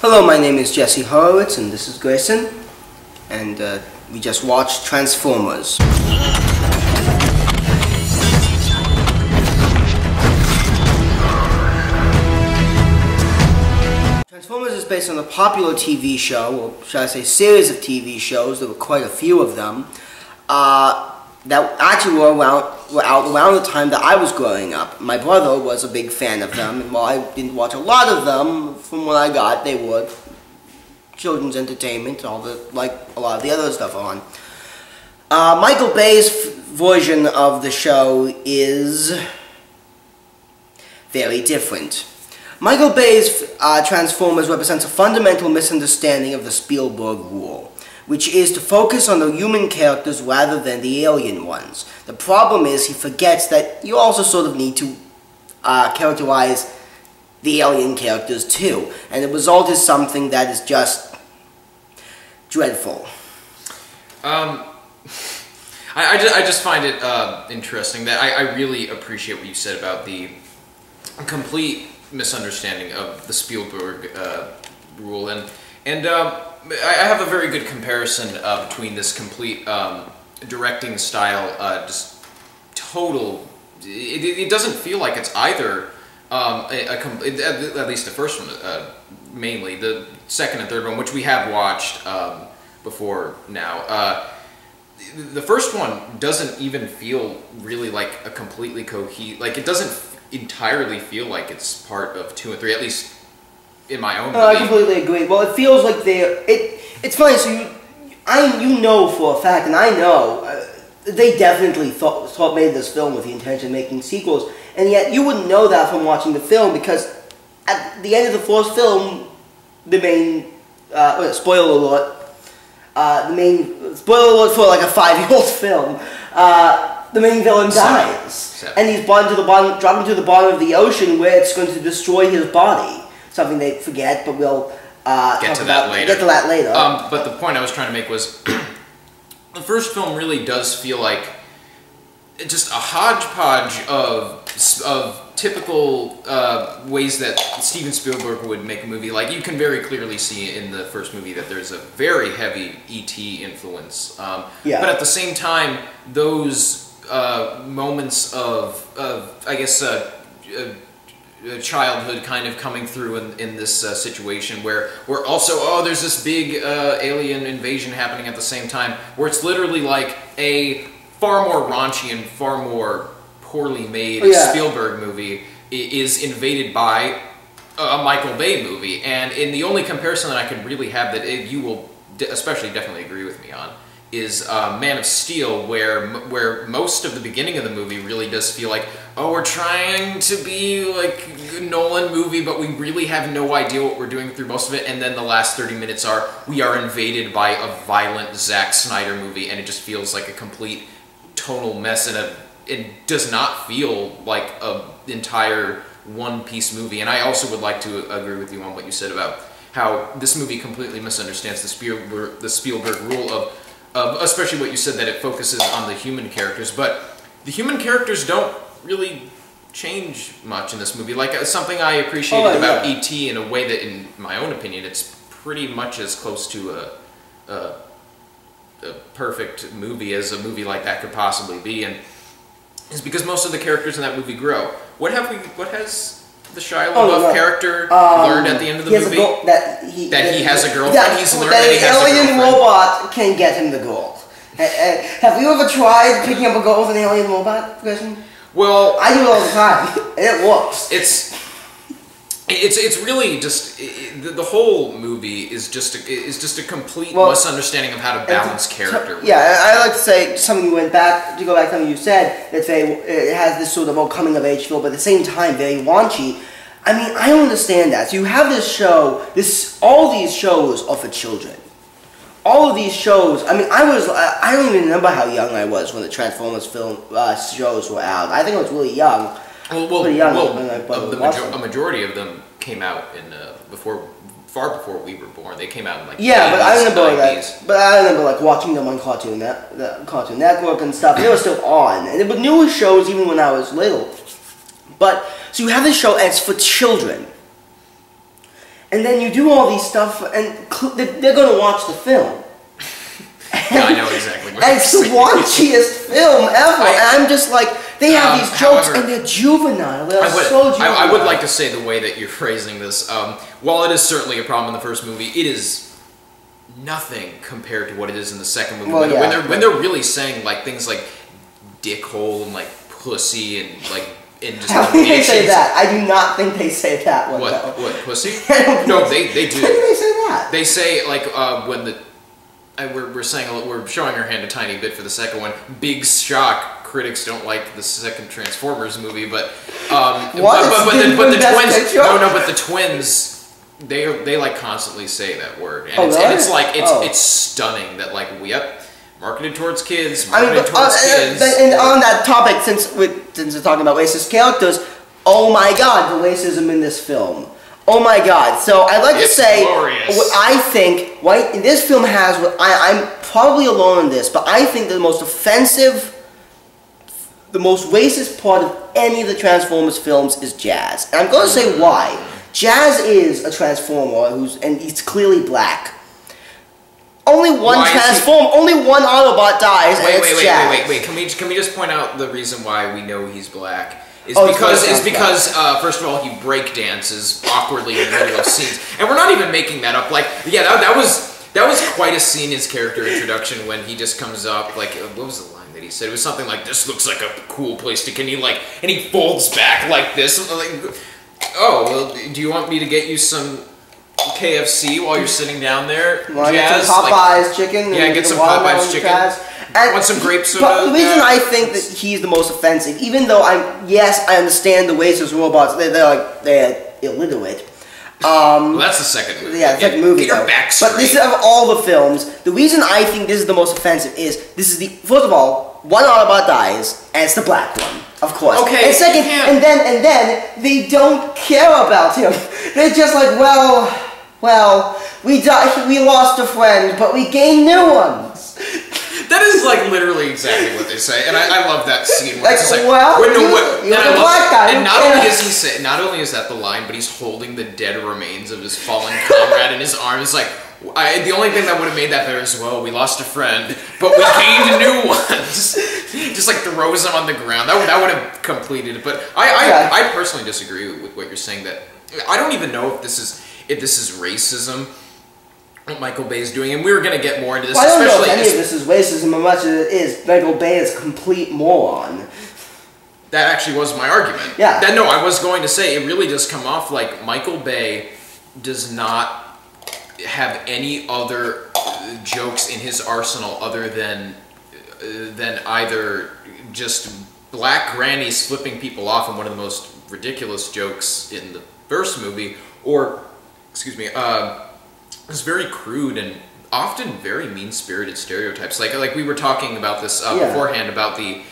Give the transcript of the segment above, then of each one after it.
Hello, my name is Jesse Horowitz, and this is Grayson, and we just watched Transformers. Transformers is based on a popular TV show, or should I say series of TV shows. There were quite a few of them, that actually were out around the time that I was growing up. My brother was a big fan of them, and while I didn't watch a lot of them, from what I got, they were children's entertainment, like a lot of the other stuff on. Michael Bay's version of the show is very different. Michael Bay's Transformers represents a fundamental misunderstanding of the Spielberg rule, which is to focus on the human characters rather than the alien ones. The problem is he forgets that you also sort of need to characterize the alien characters too, and the result is something that is just dreadful. I just find it interesting that I really appreciate what you said about the complete misunderstanding of the Spielberg rule, and I have a very good comparison between this complete directing style, just total. It doesn't feel like it's either at least the first one, mainly the second and third one, which we have watched before now. The first one doesn't even feel really like a completely like it doesn't entirely feel like it's part of 2 and 3, at least in my own belief. I completely agree. Well, it feels like it's funny, so you know for a fact, and I know, they definitely made this film with the intention of making sequels, and yet you wouldn't know that from watching the film, because at the end of the first film, the main, spoiler alert, spoiler alert for like a 5-year-old film, the main villain dies, and he's dropped into the bottom of the ocean, where it's going to destroy his body. Something they forget, but we'll get to that later. But the point I was trying to make was, the first film really does feel like just a hodgepodge of typical ways that Steven Spielberg would make a movie. Like, you can very clearly see in the first movie that there's a very heavy E.T. influence. Yeah. But at the same time, those moments of I guess, childhood kind of coming through in this situation where also, there's this big alien invasion happening at the same time, where it's literally like a far more raunchy and far more poorly made Spielberg movie is invaded by a Michael Bay movie. And in the only comparison that I could really have that you will especially definitely agree with me on is Man of Steel, where most of the beginning of the movie really does feel like, oh, we're trying to be like a Nolan movie, but we really have no idea what we're doing through most of it, and then the last 30 minutes we are invaded by a violent Zack Snyder movie, and it just feels like a complete tonal mess, and it does not feel like an entire one-piece movie. And I also would like to agree with you on what you said about how this movie completely misunderstands the Spielberg rule of especially what you said, that it focuses on the human characters, but the human characters don't really change much in this movie. Like, something I appreciated about E.T. in a way that, in my own opinion, it's pretty much as close to a perfect movie as a movie like that could possibly be, and is because most of the characters in that movie grow. What has the Shia LaBeouf character learned at the end of the movie? That he has a girlfriend. He's learned that he has a girlfriend. An alien robot can get him the gold. Have you ever tried picking up a goal with an alien robot, Grayson? Well, I do it all the time. And it works. It's really just the whole movie is just a complete misunderstanding of how to balance character. Yeah, I like to say something you go back to something you said, that it has this sort of coming of age feel, but at the same time very raunchy. I mean, I don't understand that. So you have this show, all these shows are for children. All of these shows, I mean, I don't even remember how young I was when the Transformers shows were out. I think I was really young. A majority of them came out in far before we were born. They came out in like but I remember 90s. But I remember like watching them on Cartoon Network and stuff. They were still on, and there were newer shows even when I was little. But so you have this show, and it's for children. and then you do all these stuff, and they're going to watch the film. Yeah, I know exactly what And you're it's the saying. raunchiest film ever. And I'm just like, they have these jokes, however, and they're juvenile. They're so juvenile. I would like to say the way that you're phrasing this, while it is certainly a problem in the first movie, it is nothing compared to what it is in the second movie. Well, when they're really saying like things like dickhole and like pussy and like and just How do they say that? I do not think they say that one. What pussy? I don't No, think they do. How do they say that? They say like when the we're showing our hand a tiny bit for the second one. Big shock. Critics don't like the second Transformers movie, but but the twins. They like constantly say that word, and it's like it's stunning that like marketed towards kids, And on that topic, since we're talking about racist characters, oh my God, the racism in this film. Oh my God! So I'd like to say, what I think this film has. I'm probably alone in this, but I think the most offensive, the most racist part of any of the Transformers films is Jazz, and I'm going to say why. Jazz is a Transformer and he's clearly black. Only one only one Autobot dies, and it's Jazz. Wait. Can we just point out the reason why we know he's black? Is because first of all, he break dances awkwardly in the middle of scenes, and we're not even making that up. Like, yeah, that was quite a scene. His character introduction when he just comes up. Like, what was the line that he said? It was something like, "This looks like a cool place to," and he folds back like this. Like, oh, well, do you want me to get you some KFC while you're sitting down there? Get some Popeyes chicken. Yeah, get some Popeyes chicken. Want some grape soda? But the reason I think that he's the most offensive, even though I understand the racist robots, they're illiterate. Well, that's the second movie. Yeah, the second movie. Get your back straight. But this is of all the films. The reason I think this is the most offensive is this is the first of all, one Autobot dies, and it's the black one, of course. Okay. And second, and then they don't care about him. They're just like, well, we lost a friend, but we gained new ones. That is like literally exactly what they say, and I love that scene where like, it's just like, you're the black guy. And not only is that the line, but he's holding the dead remains of his fallen comrade in his arms. Like, the only thing that would have made that better is, well, we lost a friend, but we gained new ones. Just like throws him on the ground. That would have completed it. But I personally disagree with what you're saying. That I don't even know if this is racism. What Michael Bay is doing, and we were going to get more into this. Well, I don't know if any of this is racism as much as it is Michael Bay is a complete moron. That actually was my argument. Yeah. I was going to say, it really does come off like Michael Bay does not have any other jokes in his arsenal other than either just black grannies flipping people off in one of the most ridiculous jokes in the first movie, or, it's very crude and often very mean-spirited stereotypes. Like we were talking about this beforehand about in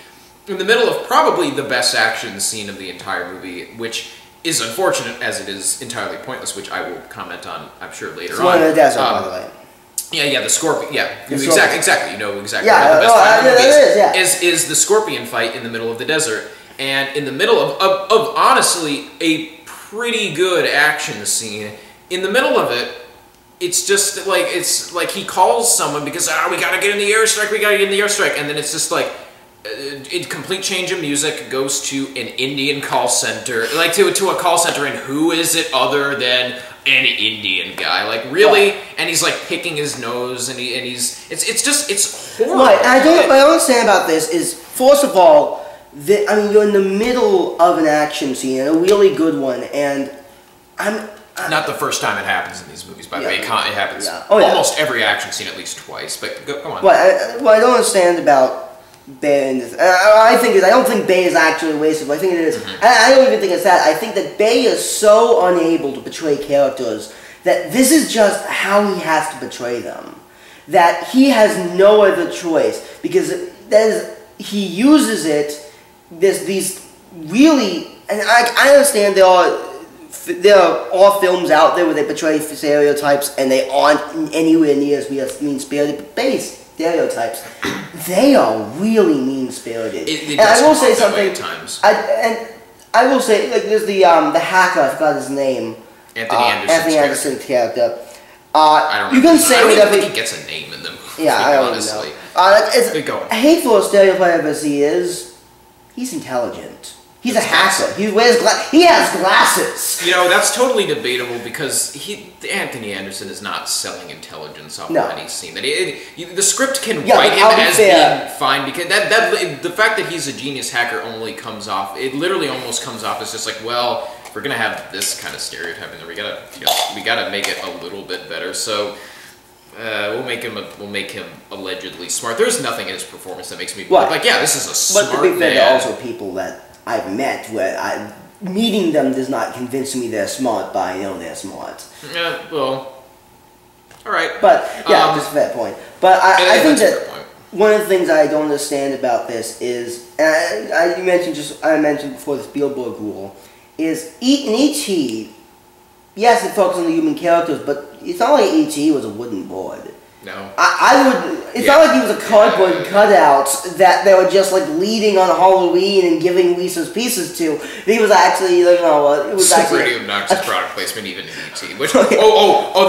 the middle of probably the best action scene of the entire movie, which is unfortunate as it is entirely pointless, which I will comment on, I'm sure, later on. One in the desert, by the way. Yeah, the Scorpion. Yeah, Scorpion. Exactly. You know exactly what the best fight in the movie is the Scorpion fight in the middle of the desert, and in the middle of honestly a pretty good action scene. In the middle of it, it's just like he calls someone because we gotta get in the airstrike, and then it's just like a complete change of music, goes to an Indian call center, like to a call center, and who is it other than an Indian guy? Like, really? And he's like picking his nose, and it's horrible. Right. And what I don't understand about this is, first of all, you're in the middle of an action scene, and a really good one, and not the first time it happens in these movies, by the way. It happens almost every action scene at least twice. But go on. What I don't understand about Bay in this, I don't think Bay is actually racist. I think it is. Mm-hmm. I don't even think it's that. I think that Bay is so unable to portray characters that this is just how he has to portray them. That he has no other choice, because he uses it. These really, and I understand there are films out there where they portray stereotypes and they aren't anywhere near as mean-spirited, but Bay's stereotypes, they are really mean-spirited. And I will say something. At times. I will say, like, there's the hacker, I forgot his name. Anthony Anderson's character. I don't know. You can say I don't whatever. even think he gets a name in them. Yeah, I don't honestly. know. As Keep going. hateful or stereotype as he is, he's intelligent. He's a hacker. He wears he has glasses. You know, that's totally debatable because Anthony Anderson is not selling intelligence off of any scene. The script can write him as being fine because the fact that he's a genius hacker only comes off. It literally almost comes off as just like, well, if we're gonna have this kind of stereotyping, then we gotta make it a little bit better. So. We'll make him allegedly smart. There's nothing in his performance that makes me believe, like, yeah, this is a smart man. But to be fair, there are also people that I've met where meeting them does not convince me they're smart, but I know they're smart. Yeah, well, all right. But yeah, just a fair point. But I think that one of the things I don't understand about this is, and I mentioned before the Spielberg rule, is in E.T. Yes, it focuses on the human characters, but it's not like E.T. was a wooden board. No. It's not like he was a cardboard cutout that they were just like leading on Halloween and giving Reese's Pieces to. He was actually, it was actually pretty obnoxious product placement even in E.T. Which they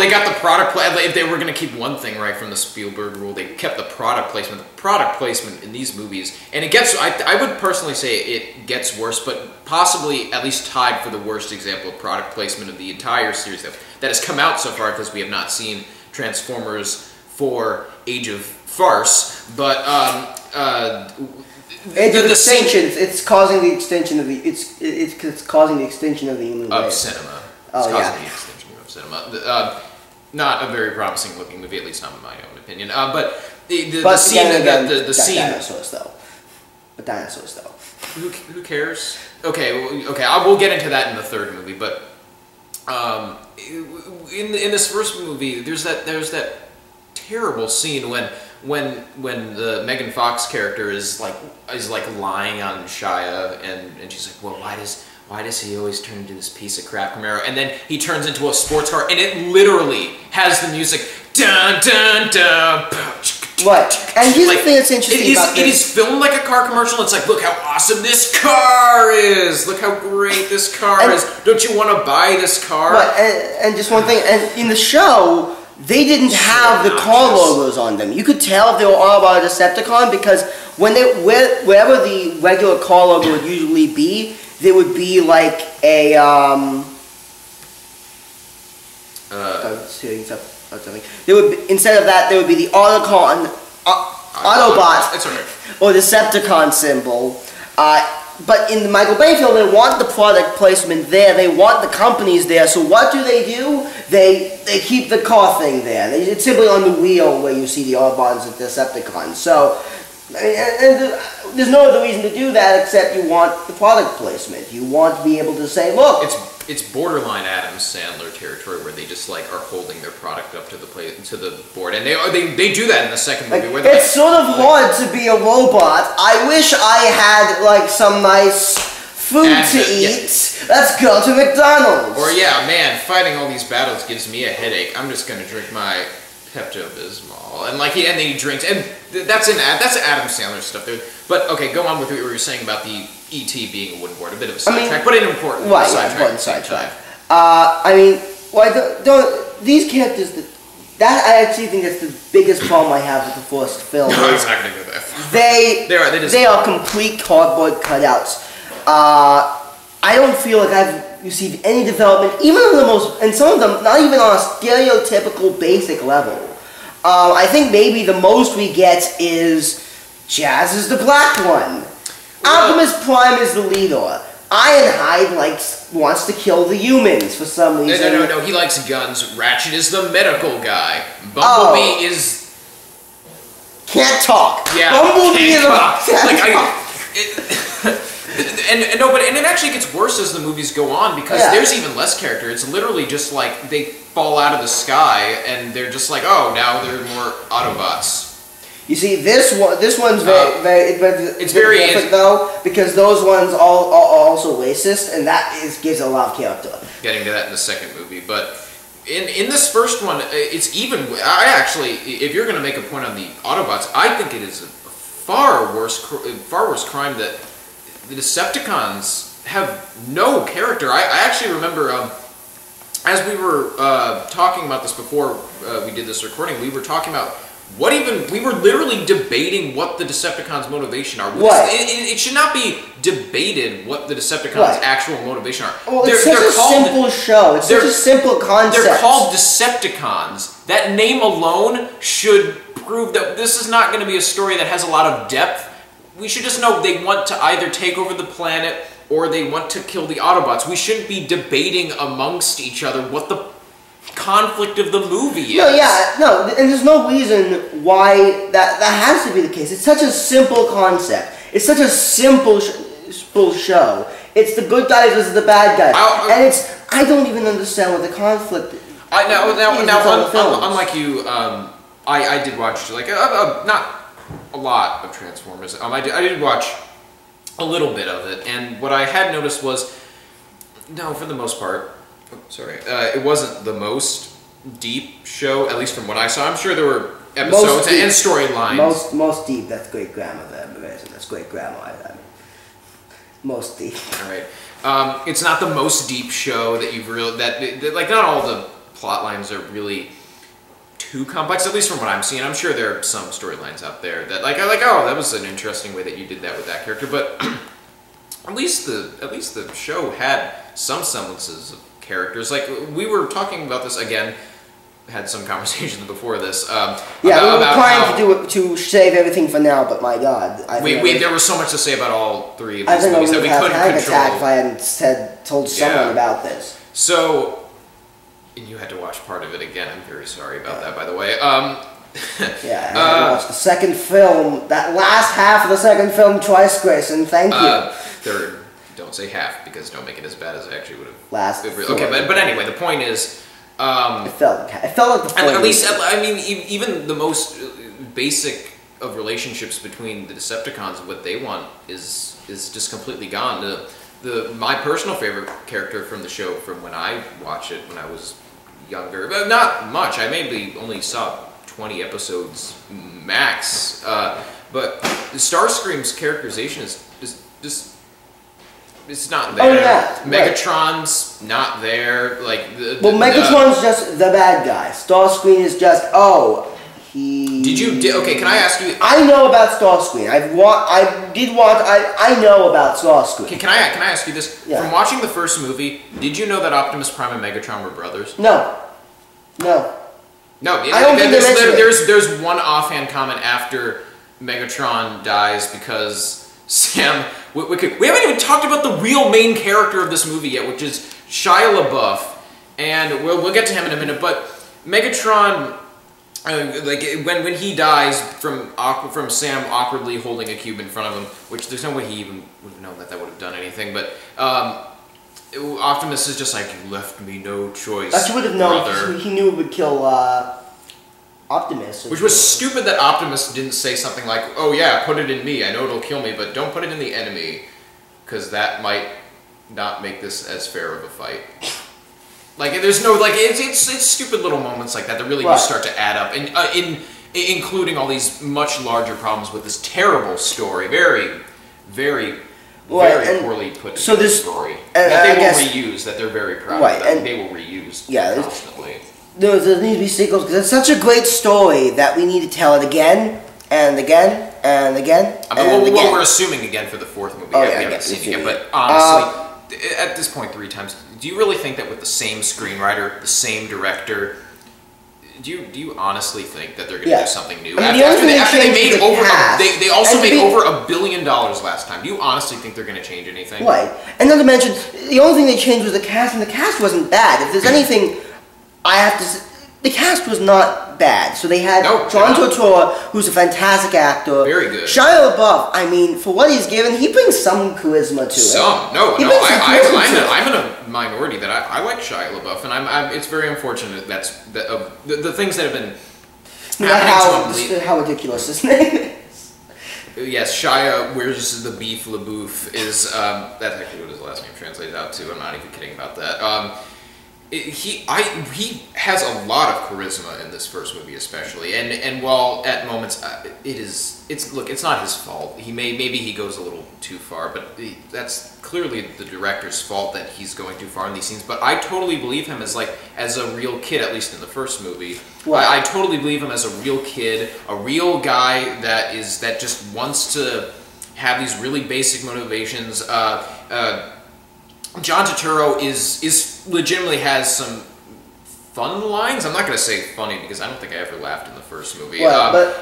got the product placement. If they were going to keep one thing right from the Spielberg rule, they kept the product placement. The product placement in these movies, and it gets. I would personally say it gets worse, but possibly at least tied for the worst example of product placement of the entire series that has come out so far, because we have not seen Transformers 4 Age of Farce, but the extinction. It's causing the extension of the it's causing the extinction of the human race. Cinema. It's causing the extinction of cinema. Not a very promising looking movie, at least not in my own opinion. But the scene, the scene. Dinosaurs though. But dinosaurs though. Who cares? Okay. We'll get into that in the third movie, but in this first movie, there's that terrible scene when the Megan Fox character is lying on Shia and she's like, well, why does he always turn into this piece of crap Camaro? And then he turns into a sports car, and it literally has the music dun dun dun. What? And here's the thing that's interesting about this. It is filmed like a car commercial. It's like, look how awesome this car is. Look how great this car is. Don't you want to buy this car? But, and just one thing, and in the show, they didn't have the car logos on them. You could tell if they were all about a Decepticon, because wherever the regular car logo would usually be, there would be like a there would be, instead of that, there would be the Autobot or Decepticon symbol. But in the Michael Bay film, they want the product placement there. They want the companies there. So what do? They keep the car thing there. It's simply on the wheel where you see the Autobots and Decepticons. So, and there's no other reason to do that except you want the product placement. You want to be able to say, look. It's borderline Adam Sandler territory where they just like are holding their product up to the board, and they do that in the second movie. Where it's sort of hard to be a robot. I wish I had like some nice food to eat. Yeah. Let's go to McDonald's. Or man, fighting all these battles gives me a headache. I'm just gonna drink my Pepto-Bismol, and then he drinks, and that's Adam Sandler stuff there. But okay, go on with what you were saying about the E.T. being a wooden board. A bit of a sidetrack, but an important sidetrack. These characters that I actually think that's the biggest problem I have with the first film. No, it's not going to go that far. They are complete cardboard cutouts. I don't feel like I've received any development, even on and some of them not even on a stereotypical basic level. I think maybe the most we get is Jazz is the black one. Optimus Prime is the leader. Ironhide wants to kill the humans for some reason. No. He likes guns. Ratchet is the medical guy. Bumblebee is can't talk. Yeah, Bumblebee is and it actually gets worse as the movies go on, because there's even less character. It's literally just like they fall out of the sky and they're just like, oh, now there are more Autobots. You see, this one's very different though, because those ones are also racist, and that gives a lot of character. Getting to that in the second movie, but in this first one, it's even. I actually, if you're going to make a point on the Autobots, I think it is a far worse crime that the Decepticons have no character. I actually remember as we were talking about this before we did this recording, we were talking about we were literally debating what the Decepticons' motivation are. Right. It should not be debated what the Decepticons' Right. actual motivation are. Well, it's such a simple show. It's such a simple concept. They're called Decepticons. That name alone should prove that this is not going to be a story that has a lot of depth. We should just know they want to either take over the planet or they want to kill the Autobots. We shouldn't be debating amongst each other what the conflict of the movie is. No, yeah, no, and there's no reason why that has to be the case. It's such a simple concept. It's such a simple show. It's the good guys versus the bad guys, and I don't even understand what the conflict. Unlike you, I did watch like not a lot of Transformers. I did watch a little bit of it, and what I had noticed was, no, for the most part. Oh, sorry. It wasn't the most deep show, at least from what I saw. I'm sure there were episodes and storylines. Most deep. That's great grammar there. That's great grammar. Most deep. All right. It's not the most deep show that you've like not all the plot lines are really too complex. At least from what I'm seeing, I'm sure there are some storylines out there that oh, that was an interesting way that you did that with that character. But at least the show had some semblances of characters. Like, we were talking about this again, had some conversations before this. Yeah, we were trying to save everything for now, but my God. There was so much to say about all three of these movies that we couldn't control. Attack if I hadn't told someone about this. So, and you had to watch part of it again. I'm very sorry about that, by the way. Yeah, I had to watch the second film, that last half of the second film twice, Grayson. Thank you. Third. Don't say half, because don't make it as bad as I actually would have. Okay, but anyway, the point is, it felt like the point. At least, I mean, even the most basic of relationships between the Decepticons and what they want is just completely gone. My personal favorite character from the show, from when I watched it when I was younger, but not much. I maybe only saw 20 episodes max. But Starscream's characterization is just. It's not there. Oh, yeah. Megatron's not there. Megatron's just the bad guy. Starscream is just he. Okay, can I ask you? I know about Starscream. I know about Starscream. Okay, can I ask you this? Yeah. From watching the first movie, did you know that Optimus Prime and Megatron were brothers? No. No. I don't think there's one offhand comment after Megatron dies because Sam. We haven't even talked about the real main character of this movie yet, which is Shia LaBeouf, and we'll get to him in a minute. But Megatron, when he dies from Sam awkwardly holding a cube in front of him, which there's no way he even would have known that would have done anything. But Optimus is just like, you left me no choice. He would have known. He knew it would kill Optimus. Which was stupid that Optimus didn't say something like, oh yeah, put it in me, I know it'll kill me, but don't put it in the enemy, because that might not make this as fair of a fight. Like, there's no, it's stupid little moments like that really do start to add up, and including all these much larger problems with this terrible story, very, very, very poorly put together story, that they will reuse, that they're very proud of, that they will reuse constantly. There needs to be sequels because it's such a great story that we need to tell it again and again and again. Well, we're assuming again for the fourth movie. We haven't seen it yet, but honestly, at this point 3 times, do you really think that with the same screenwriter, the same director, do you honestly think that they're going to do something new? After they made over they also made over $1 billion last time. Do you honestly think they're going to change anything? Right, and not to mention the only thing they changed was the cast, and the cast wasn't bad. If there's anything. I have to say, the cast was not bad. So they had John Turturro, who's a fantastic actor. Very good. Shia LaBeouf, I mean, for what he's given, he brings some charisma to it. I'm in a minority that I like Shia LaBeouf, and it's very unfortunate that's the things that have been happening to him. How ridiculous his name is. Yes, Shia, where's the beef LaBeouf is, that's actually what his last name translates out to. I'm not even kidding about that. he has a lot of charisma in this first movie, especially, and while at moments it's not his fault. Maybe he goes a little too far, but that's clearly the director's fault that he's going too far in these scenes. But I totally believe him as a real kid, at least in the first movie. I totally believe him as a real kid, a real guy that just wants to have these really basic motivations. John Turturro is legitimately has some fun lines. I'm not going to say funny because I don't think I ever laughed in the first movie. But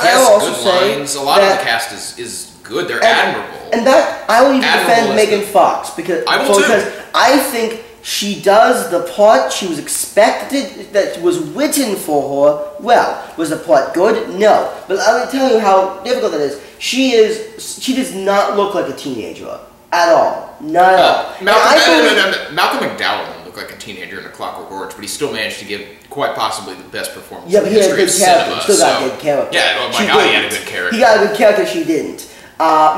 he has also good say lines. A lot of the cast is good. They're admirable. And that I will even defend Admirable Megan Fox because too. I think she does the part she was expected, that was written for her well. Was the part good? No. But I'm going to tell you how difficult that is. She does not look like a teenager at all. Not at all. Malcolm McDowell looked like a teenager in A Clockwork Orange, but he still managed to give quite possibly the best performance in the history of cinema. Still got a good character. Yeah, oh my God, he had a good character. He got a good character, she didn't.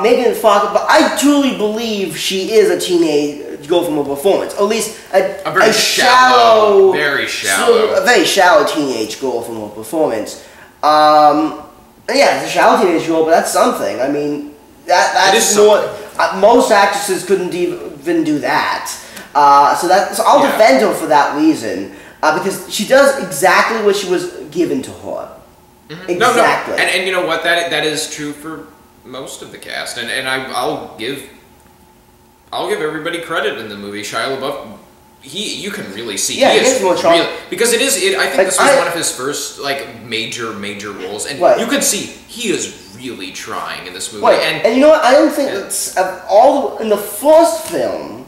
Megan Fox, but I truly believe she is a teenage girl from a performance. At least a very shallow, very shallow, a very shallow teenage girl from a performance. Yeah, it's a shallow teenage girl, but that's something. I mean, that's more. Most actresses couldn't even do that. So I'll defend her for that reason, because she does exactly what she was given to her. Mm-hmm. Exactly. No. And you know what? That is true for most of the cast, and I'll give everybody credit in the movie. Shia LaBeouf, you can really see he is more charming because I think this was one of his first major roles, and you can see he is really trying in this movie. And you know what? I don't think it's in the first film.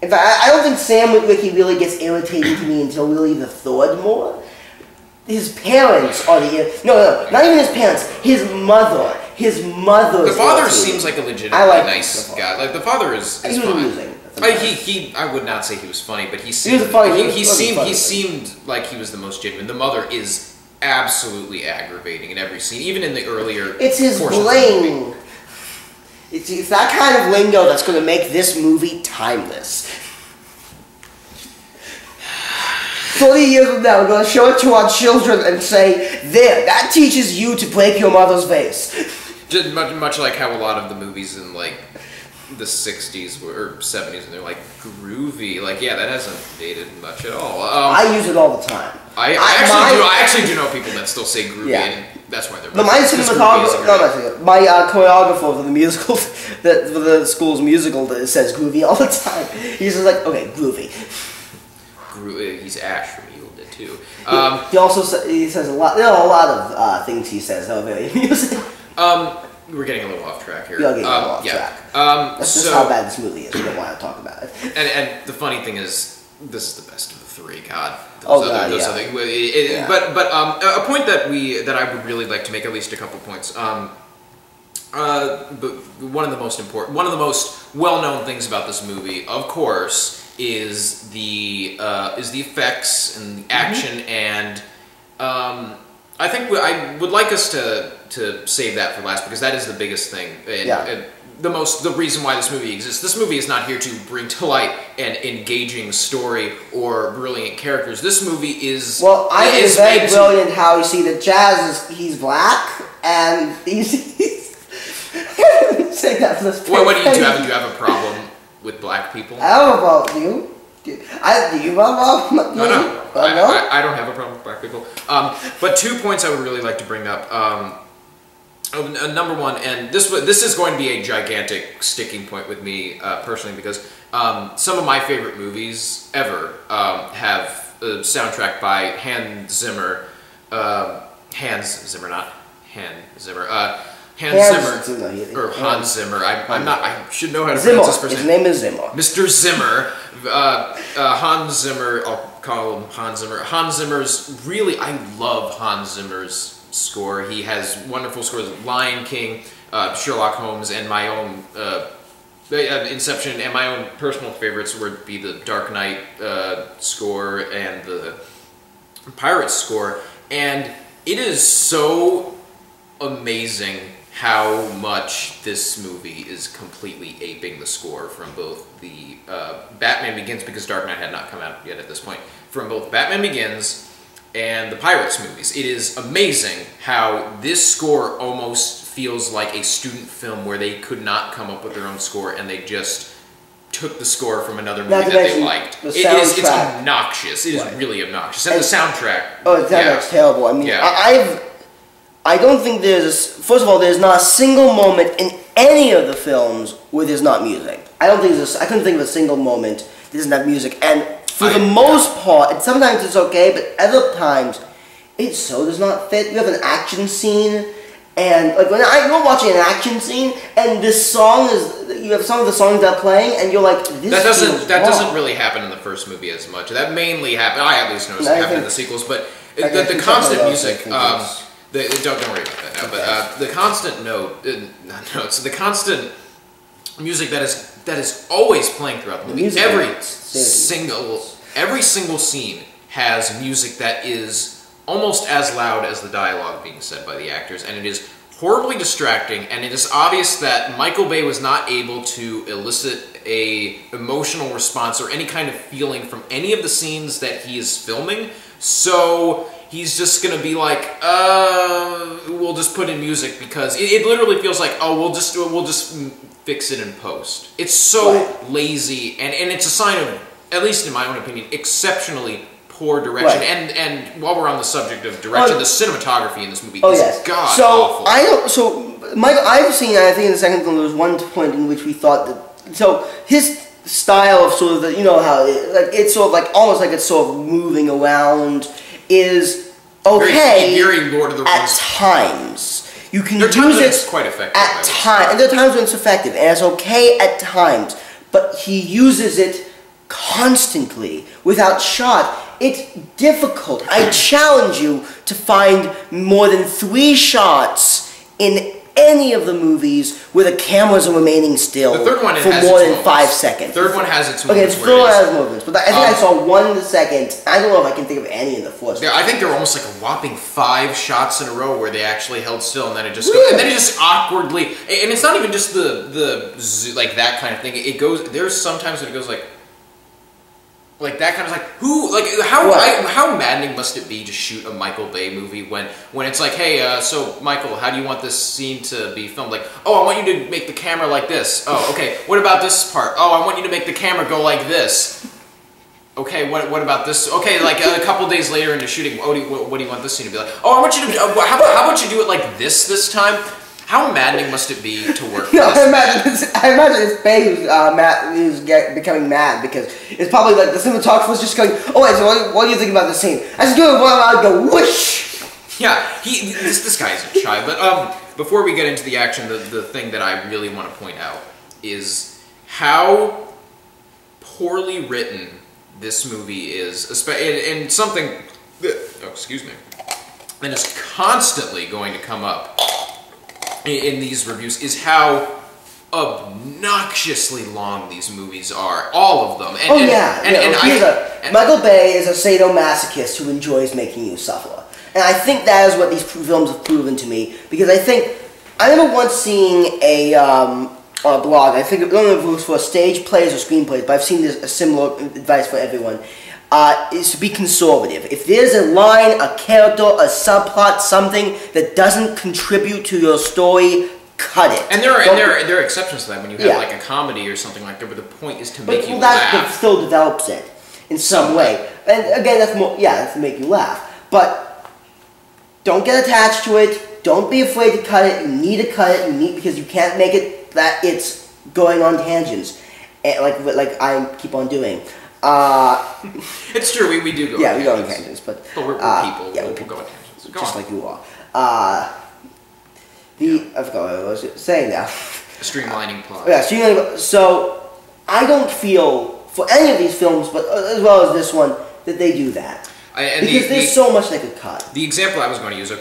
In fact, I don't think Sam Witwicky really gets irritating to me until really the third more. His parents are no, not even his parents. His mother. His mother. The father seems like a legitimately nice guy. Like the father is he was fine. amusing. I would not say he was funny, but he seemed funny. He seemed like he was the most genuine. The mother is absolutely aggravating in every scene, even in the earlier. It's his bling. It's that kind of lingo that's going to make this movie timeless. 30 years from now, we're going to show it to our children and say, "There, that teaches you to break your mother's vase." Just much like how a lot of the movies in the 60s or 70s, and they're groovy. That hasn't dated much at all. I use it all the time. I actually do know people that still say groovy, and that's why they're. My cinematographer, my choreographer for the musical, for the school's musical, says groovy all the time. He's just like, okay, groovy. He's Ash from Evil Dead 2. He also says a lot. There are a lot of things he says that are very amusing. We're getting a little off track here. We are getting a little off track. That's just how bad this movie is. We don't want to talk about it. And the funny thing is, this is the best of the three. God. But a point that I would really like to make, at least a couple points. But one of the most well-known things about this movie, of course, is the effects and the action, and I think I would like us to save that for last, because that is the biggest thing. And the reason why this movie exists. This movie is not here to bring to light an engaging story or brilliant characters. This movie is I think it's very brilliant how you see that Jazz he's black and he's say that for this. What do you have a problem with black people? I don't know about you. Do you have a problem? No. I don't have a problem with black people. But 2 points I would really like to bring up. Number one, and this is going to be a gigantic sticking point with me personally, because some of my favorite movies ever have a soundtrack by Hans Zimmer. Hans Zimmer. Or Hans Zimmer. I should know how to pronounce his first name. His name is Zimmer. Mr. Zimmer. Hans Zimmer. I'll call him Hans Zimmer. Hans Zimmer's really. I love Hans Zimmer's score. He has wonderful scores: Lion King, Sherlock Holmes, and my own Inception, and my own personal favorites would be the Dark Knight score and the Pirates score. And it is so amazing how much this movie is completely aping the score from both the Batman Begins, because Dark Knight had not come out yet at this point, from both Batman Begins and the Pirates movies. It is amazing how this score almost feels like a student film where they could not come up with their own score and they just took the score from another movie that they liked. It's obnoxious. It is really obnoxious. And the soundtrack. Oh, the soundtrack's terrible. I mean, I don't think first of all, there's not a single moment in any of the films where there's not music. I couldn't think of a single moment that doesn't have music. And for the most part, and sometimes it's okay, but other times, it so does not fit. You have an action scene, and like when you're watching an action scene, and this song you have some of the songs that are playing, and you're like, this doesn't really happen in the first movie as much. That mainly happened. I at least noticed it happened in the sequels, but the constant music. Don't worry about that now. But the constant the constant music that is always playing throughout the movie. Every single scene has music that is almost as loud as the dialogue being said by the actors, and it is horribly distracting. And it is obvious that Michael Bay was not able to elicit a emotional response or any kind of feeling from any of the scenes that he is filming. So he's just gonna be like, we'll just put in music because it literally feels like, oh, we'll just fix it in post. It's so lazy, and it's a sign of, at least in my own opinion, exceptionally poor direction. And while we're on the subject of direction, the cinematography in this movie is god awful. I've seen, I think in the second film, there was one point in which we thought that, so his style of sort of the, you know how it's sort of like almost like it's sort of moving around is okay very Lord of the Rings at times. You can use it quite effective at times, and there are times when it's effective, and it's okay at times. But he uses it constantly without shot. It's difficult. I challenge you to find more than 3 shots in any of the movies where the cameras are remaining still for more than 5 seconds. The third one has its Okay, moments. the third one has moments, but I think I saw one in the second. I don't know if I can think of any in the fourth. I think there were almost like a whopping 5 shots in a row where they actually held still, and then it just goes, and then it just awkwardly, and it's not even just the like that kind of thing. It goes. There's sometimes when it goes like that kind of how maddening must it be to shoot a Michael Bay movie when it's like, hey, so Michael, how do you want this scene to be filmed? Like, oh, I want you to make the camera like this. Oh, okay. What about this part? Oh, I want you to make the camera go like this. Okay, what about this? Okay, like a couple days later into shooting, what do you want this scene to be like? Oh, I want you to. How about you do it like this time? How maddening must it be to work? I imagine it's Bay who's becoming mad because it's probably like the cinematographer was just going, oh wait, so what do you think about this scene? I just do it while I go whoosh. Yeah, this guy isn't shy. But before we get into the action, the thing that I really want to point out is how poorly written this movie is, and something that is constantly going to come up in these reviews is how obnoxiously long these movies are, all of them. Michael Bay is a sadomasochist who enjoys making you suffer, and I think that is what these films have proven to me. Because I remember once seeing a blog. I don't know if it was for stage plays or screenplays, but I've seen a similar advice for everyone. Is to be conservative. If there's a line, a character, a subplot, something that doesn't contribute to your story, cut it. And there are exceptions to that when you have like a comedy or something like that, where the point is to make you laugh. That still develops it in some way. And again, that's to make you laugh. But don't get attached to it. Don't be afraid to cut it. You need to cut it. Because you can't make it that it's going on tangents, like I keep on doing. It's true, we do go. Yeah, we go on tangents, but we're people. Yeah, we'll go on tangents. Just like you are. I forgot what I was saying now. Streamlining plot. Yeah, streamlining. So I don't feel for any of these films, but as well as this one, that they do that because there's so much they could cut. The example I was going to use,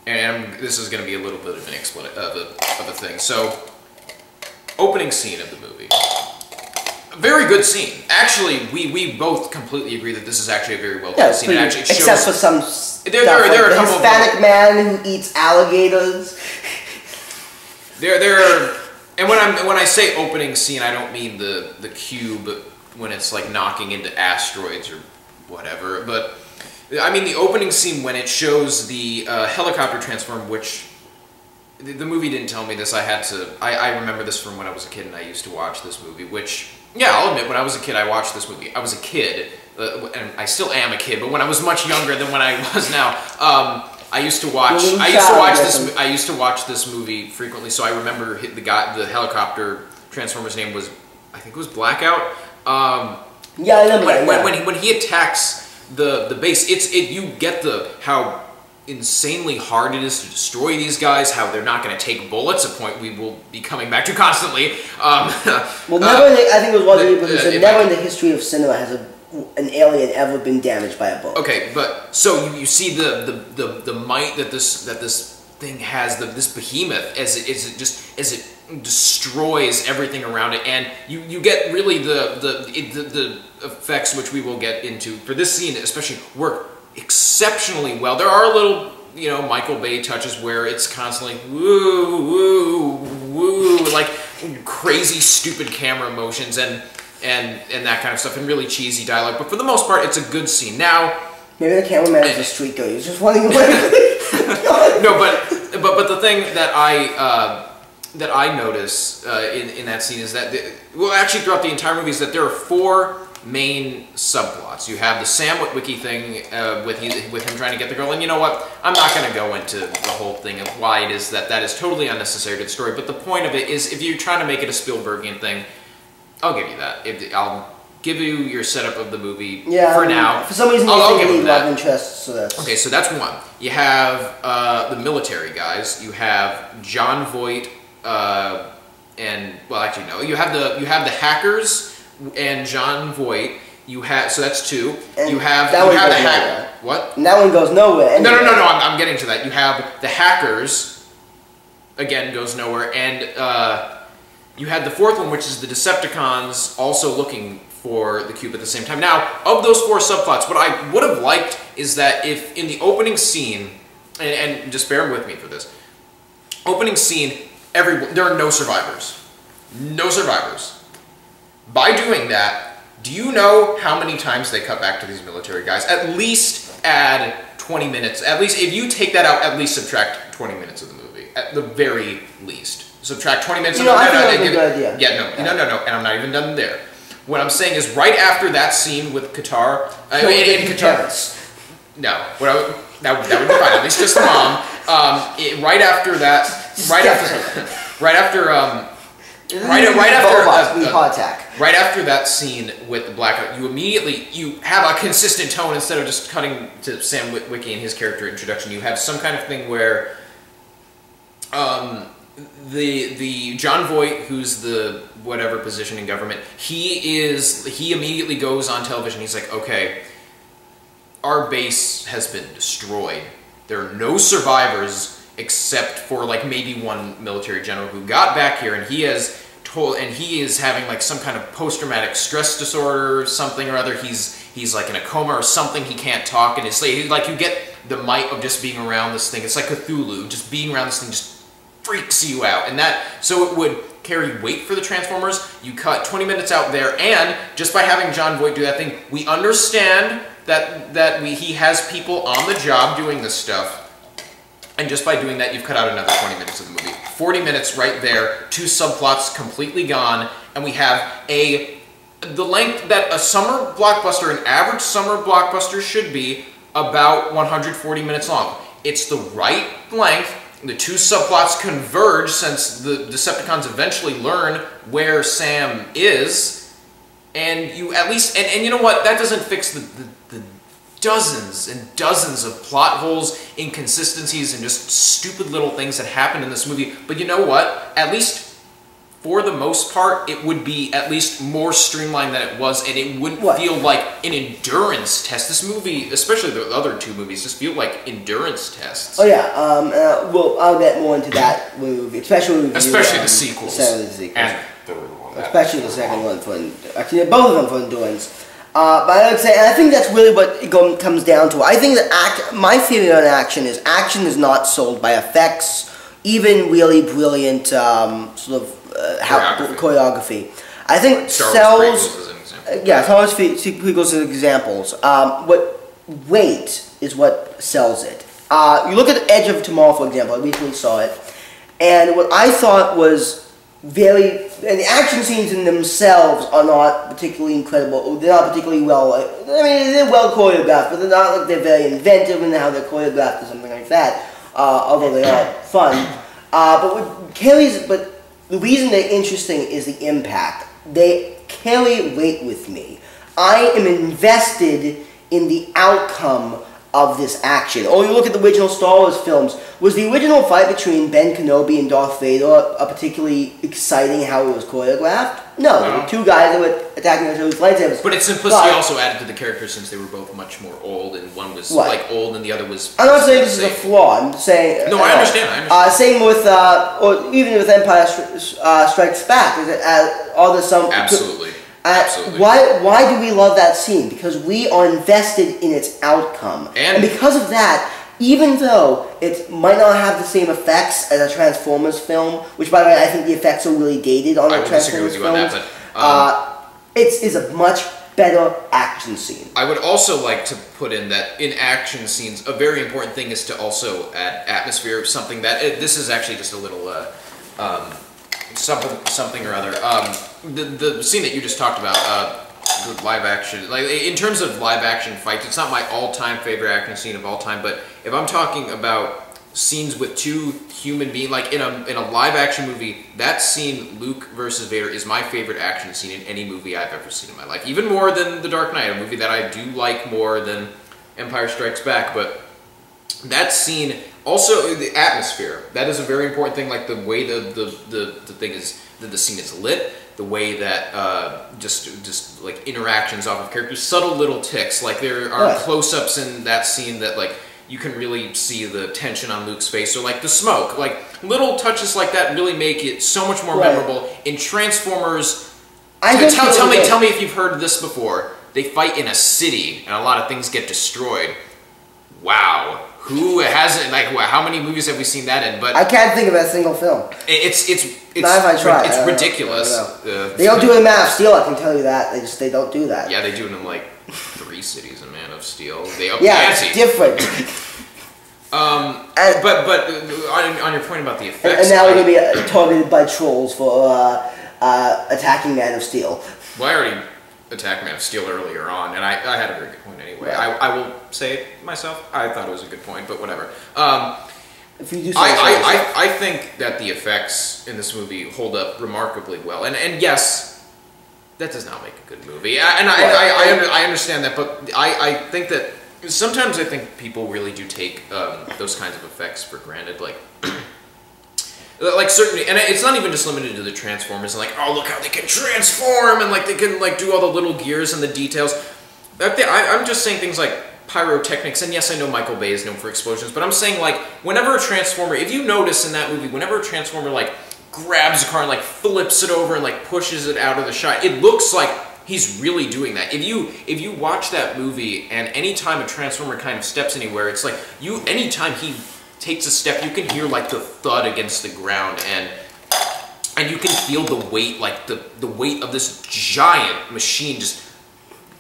and this is going to be a little bit of an of a thing. So, opening scene of the movie. Very good scene. Actually, we both completely agree that this is actually a very well done scene. Except for some there are a couple Hispanic man who eats alligators. There, and when I say opening scene, I don't mean the cube when it's like knocking into asteroids or whatever, but I mean the opening scene when it shows the helicopter transform, which the movie didn't tell me this. I remember this from when I was a kid and I used to watch this movie, which, yeah, I'll admit, when I was a kid I watched this movie. I was a kid, and I still am a kid, but when I was much younger than when I was now, I used to watch this movie frequently, so I remember the helicopter transformer's name was, I think it was Blackout. Yeah, I remember. When he attacks the base, you get how insanely hard it is to destroy these guys, how they're not going to take bullets, a point we will be coming back to constantly. Well, never I think it was one of the people who said never in the history of cinema has an alien ever been damaged by a bullet. Okay, but so you see the might that this thing has, this behemoth, as it destroys everything around it, and you get really the effects, which we will get into for this scene especially, work exceptionally well. There are little, Michael Bay touches where it's constantly woo, woo, woo, like crazy stupid camera motions and that kind of stuff, and really cheesy dialogue, but for the most part it's a good scene. Now maybe the cameraman is a street guy, he's just running away. No, but the thing that I notice in that scene is that actually throughout the entire movie is that there are 4 main subplots. You have the Sam Witwicky thing with him trying to get the girl, and you know what? I'm not going to go into the whole thing of why it is that is totally unnecessary to the story. But the point of it is, if you're trying to make it a Spielbergian thing, I'll give you that. I'll give you your setup of the movie for now. For some reason, I'll give you that. Love interest, so that's okay. So that's one. You have the military guys. You have John Voight, and well, actually no. You have the hackers and John Voight. So that's 2. And you have the hacker. What? And that one goes nowhere. Anyway. No. I'm getting to that. You have the hackers. Again, goes nowhere, and you had the 4th one, which is the Decepticons also looking for the cube at the same time. Now, of those 4 subplots, what I would have liked is that if in the opening scene, and just bear with me for this, opening scene, there are no survivors. No survivors. By doing that, do you know how many times they cut back to these military guys? At least add 20 minutes. At least, if you take that out, at least subtract 20 minutes of the movie. At the very least. Subtract 20 minutes of the movie. I think that's a good idea. Yeah, no, and I'm not even done there. What I'm saying is, right after that scene with Qatar, in Qatar, no, that would be fine. At least just the mom. Right after that scene with the Blackout, you have a consistent tone instead of just cutting to Sam Witwicky and his character introduction. You have some kind of thing where the John Voight, who's the whatever position in government, he immediately goes on television. He's like, okay, our base has been destroyed. There are no survivors except for like maybe one military general who got back here, and he is having like some kind of post-traumatic stress disorder or something or other. He's like in a coma or something. He can't talk, and it's like you get the might of just being around this thing. It's like Cthulhu. Just being around this thing just freaks you out, and so it would carry weight for the Transformers. You cut 20 minutes out there, and just by having John Voight do that thing, we understand that he has people on the job doing this stuff. And just by doing that, you've cut out another 20 minutes of the movie. 40 minutes right there, 2 subplots completely gone, and we have the length that a summer blockbuster, an average summer blockbuster should be, about 140 minutes long. It's the right length. The 2 subplots converge since the Decepticons eventually learn where Sam is, and you at least, and you know what, that doesn't fix the dozens and dozens of plot holes, inconsistencies, and just stupid little things that happen in this movie. But you know what? At least for the most part, it would be at least more streamlined than it was, and it wouldn't feel like an endurance test. This movie, especially the other 2 movies, just feel like endurance tests. Oh yeah, well, I'll get more into that movie, especially the sequels. And the third one. Especially the second one actually both of them for endurance. But I would say, and I think that's really what it comes down to. I think that my theory on action is not sold by effects even really brilliant sort of choreography. I think sells. Yeah, Star Wars prequels are examples. What weight is what sells it. You look at Edge of Tomorrow, for example. I recently saw it, and what I thought was and the action scenes in themselves are not particularly incredible. They're not particularly well. I mean, they're well choreographed, but they're not like they're very inventive in how they're choreographed or something like that. Although they are fun. But the reason they're interesting is the impact. They carry weight with me. I am invested in the outcome of this action. Or you look at the original Star Wars films. Was the original fight between Ben Kenobi and Darth Vader particularly exciting how it was choreographed? No. There were two guys that were attacking each other's lightsabers. But its simplicity also added to the characters since they were both much more old, and one was like old and the other was... I'm not saying this is a flaw. I'm saying... No, I understand. Same with, or even with Empire Strikes Back. Are there some... Absolutely. Absolutely. Why do we love that scene? Because we are invested in its outcome. And because of that, even though it might not have the same effects as a Transformers film, which by the way, I think the effects are really dated on the Transformers films, it is a much better action scene. I would also like to put in that in action scenes, a very important thing is to also add atmosphere, something that, this is actually just a little, something or other. The scene that you just talked about, the live action, like in terms of live action fights, it's not my all-time favorite action scene of all time. But if I'm talking about scenes with two human beings, like in a live action movie, that scene, Luke versus Vader, is my favorite action scene in any movie I've ever seen in my life. Even more than The Dark Knight, a movie that I do like more than Empire Strikes Back, but that scene, also the atmosphere, that is a very important thing, like the way the thing is, that the scene is lit, the way that just like interactions off of characters, subtle little ticks, like there are close-ups in that scene that like you can really see the tension on Luke's face, or like the smoke, like little touches like that really make it so much more memorable. In Transformers, tell me if you've heard this before, they fight in a city and a lot of things get destroyed. Wow. Who hasn't, like, how many movies have we seen that in? But I can't think of a single film. It's not if I try. It's ridiculous. They don't do it in Man of Steel, I can tell you that. They don't do that. Yeah, they do it in like 3 cities in Man of Steel. They up it's different. But on your point about the effects, and now we're going to be targeted by trolls for attacking Man of Steel. Well, I already attacked Man of Steel earlier on, and I had a very good point anyway. I will say it myself. I thought it was a good point, but whatever. If you do I think that the effects in this movie hold up remarkably well, and yes, that does not make a good movie. I understand that, but I think that sometimes I think people really do take those kinds of effects for granted, like certainly, and it's not even just limited to the Transformers, and like, oh, look how they can transform, and like they can like do all the little gears and the details. I'm just saying things like pyrotechnics, and yes, I know Michael Bay is known for explosions, but I'm saying like, whenever a Transformer, if you notice in that movie, whenever a Transformer like grabs a car and like flips it over and like pushes it out of the shot, it looks like he's really doing that. If you watch that movie, and anytime a Transformer kind of steps anywhere, it's like anytime he takes a step, you can hear like the thud against the ground, and you can feel the weight, like the weight of this giant machine just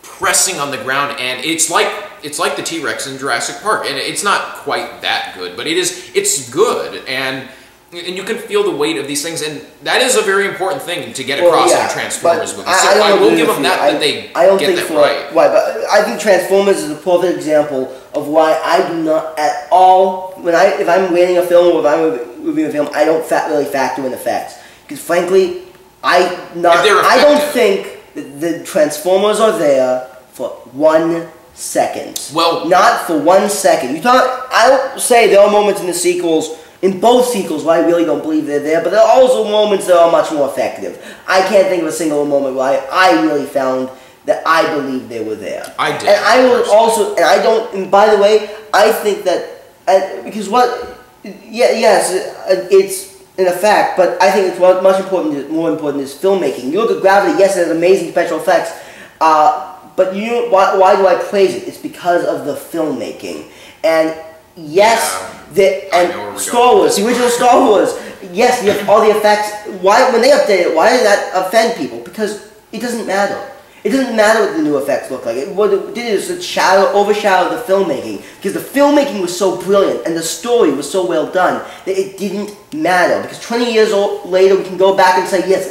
pressing on the ground, and it's like the T-Rex in Jurassic Park, and it's not quite that good, but it's good, and you can feel the weight of these things, and that is a very important thing to get across in a Transformers movie. So I will give them that they get that right. Right, but I think Transformers is a perfect example of why I do not at all, if I'm rating a film or if I'm reviewing a film, I don't really factor in effects. Because frankly, I don't think that the Transformers are there for 1 second. Well, not for 1 second. I'll say there are moments in the sequels, in both sequels, where I really don't believe they're there, but there are also moments that are much more effective. I can't think of a single moment where I really found that I believe they were there. I did. And I will also, and I don't, and by the way, I think that, because it's in effect, but I think it's more important is filmmaking. You look at Gravity, yes, it has amazing special effects, but why do I praise it? It's because of the filmmaking. And Yes, I know where we're Star Wars, the original Star Wars. Yes, you have all the effects. Why, when they update it, why did that offend people? Because it doesn't matter. It doesn't matter what the new effects look like. What it did is it overshadowed the filmmaking, because the filmmaking was so brilliant and the story was so well done that it didn't matter. Because 20 years later, we can go back and say, yes,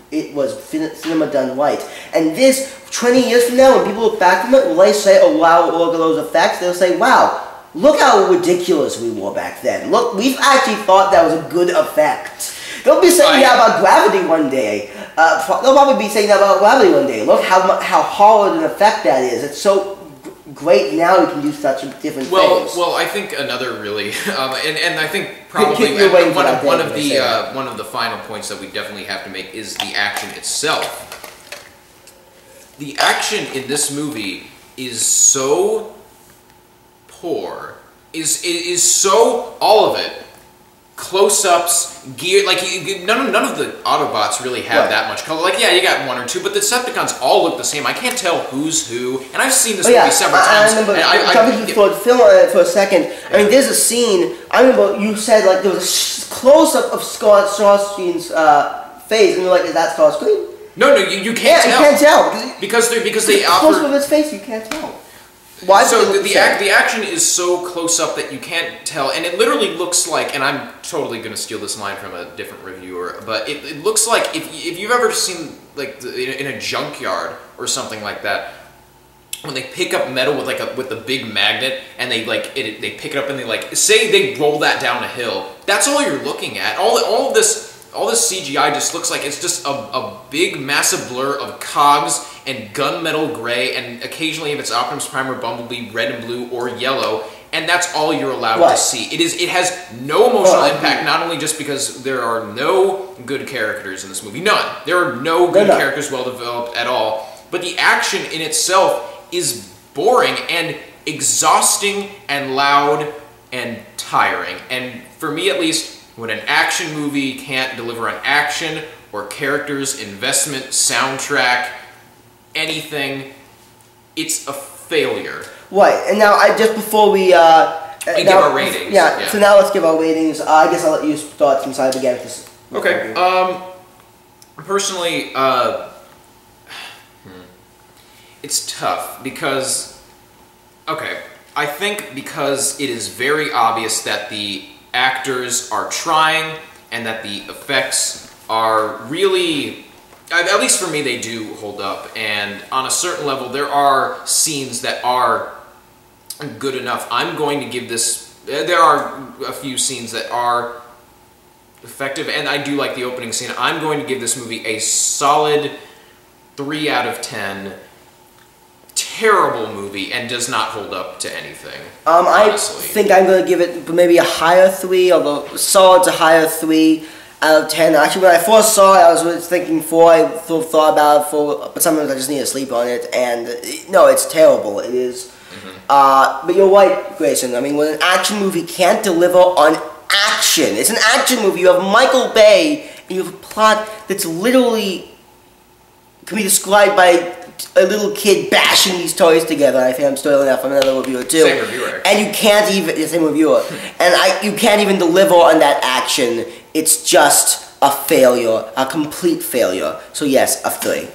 it was cinema done right. And this, 20 years from now, when people look back from it, will they say, oh wow, look at those effects? They'll say, wow, look how ridiculous we were back then. Look, we've actually thought that was a good effect. They'll be saying that about Gravity one day. They'll probably be saying that about Gravity one day. Look how hard an effect that is. It's so great now we can do such different things. Well, I think another really, and I think probably one of the final points that we definitely have to make is the action itself. The action in this movie is so poor. Is so, all of it, close-ups, gear, like none of the Autobots really have that much color. Like, yeah, you got one or two, but the Decepticons all look the same. I can't tell who's who, and I've seen this movie several times. I remember jumping forward film for a second. I mean, there's a scene. I remember you said like there was a close-up of Starscream's face, and you're like, is that Starscream? No, you can't tell. You can't tell because they offer close-up of his face. You can't tell. Why? So the action is so close up that you can't tell, and it literally looks like, and I'm totally going to steal this line from a different reviewer, but it looks like if you've ever seen like in a junkyard or something like that, when they pick up metal with the big magnet and they they pick it up and they say they roll that down a hill. That's all you're looking at. All this CGI just looks like it's just a big massive blur of cogs and gunmetal gray, and occasionally if it's Optimus Prime or Bumblebee, red and blue or yellow, and that's all you're allowed to see. It has no emotional impact, not only just because there are no good characters in this movie, none. There are no good characters well developed at all, but the action in itself is boring and exhausting and loud and tiring. And for me at least, when an action movie can't deliver on action or characters, investment, soundtrack, anything, it's a failure. Right, and now give our ratings. Yeah, so now let's give our ratings. I guess I'll let you start since I began with this. Okay, personally, it's tough because, I think because it is very obvious that the actors are trying and that the effects are really, at least for me, they do hold up, and on a certain level there are scenes that are good enough. I'm going to give this, there are a few scenes that are effective, and I do like the opening scene. I'm going to give this movie a solid 3 out of 10. Terrible movie and does not hold up to anything. I think I'm going to give it maybe a higher 3, although solid's a higher 3 out of 10. Actually, when I first saw it, I was thinking 4. I thought about it but sometimes I just need to sleep on it. And no, it's terrible. It is. But you're right, Grayson. I mean, when an action movie can't deliver on action, it's an action movie. You have Michael Bay, and you have a plot that's literally can be described by a little kid bashing these toys together. I think I'm spoiling that from another reviewer too. Same reviewer. And you can't even same reviewer. And you can't even deliver on that action. It's just a failure, a complete failure. So yes, a 3.